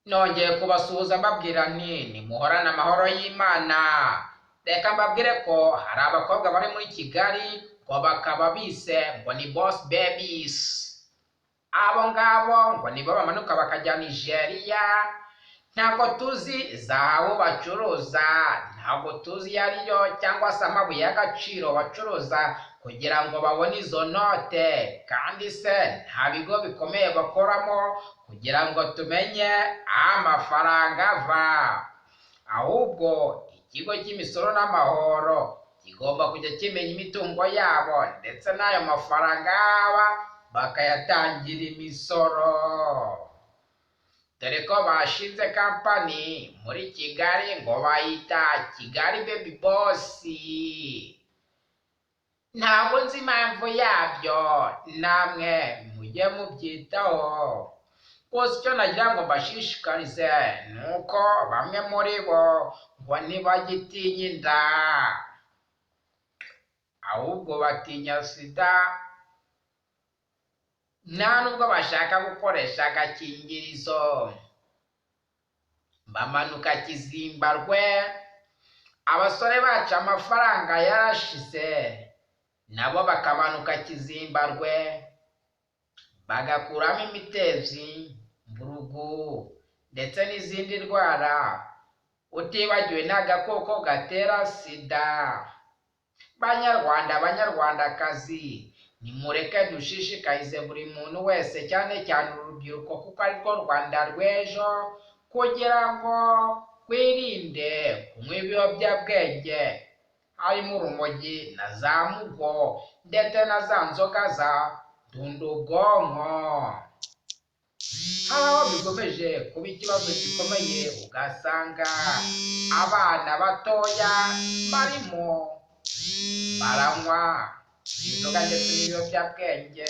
nongeye kubasuhuza mbabwira nti nimuhorane amahoro y'Imana. Reka mbabwire ko hari abakobwa bari muri Kigali ngo bakaba bise ngo ni boss babies. Abo ngabo ngo nibo bamanuka bakajya Nigeria. Ntabwo tuzi zahabu bacuruza, ntabwo tuzi iyo ariyo cyangwa se amabuye y'agaciro bacuruza kugira ngo babone izo note, kandi se nta bigo bikomeye bakoramo kugira ngo tumenye aho amafaranga ava. Ahubwo ikigo cy'imisoro n'amahoro kigomba kujya kimenya imitungo yabo ndetse n'ayo mafaranga yaba bakayatangira imisoro. Dore ko bashinze kampani muri Kigali ngo bayita Kigali baby boss. Ntabwo nzi impamvu yabyo, namwe mujye mubyitaho. Gusa icyo nagira ngo mbashishikarize ni uko bamwe muri bo ngo ntibagitinya inda, ahubwo batinya sida. Nta nubwo bashaka gukoresha agakingirizo, bamanuka Kizimbarwe. Abasore bacu amafaranga yarashize, nabo bakamanuka Kizimbarwe bagakuramo imitezi, mburugu ndetse n'izindi ndwara, utibagiwe n'agakoko gatera sida. Banyarwanda, banyarwandakazi, nimureke dushishikarize buri muntu wese, cyane cyane urubyiruko kuko arirwo Rwanda rw'ejo, kugira ngo twirinde kunywa ibiyobyabwenge harimo urumogi na za mugo ndetse na za nzoga za ndundubwonko. Hari aho bikomeje kuba ikibazo gikomeye, ugasanga abana batoya barimo baranywa inzoga ndetse n'ibiyobyabwenge.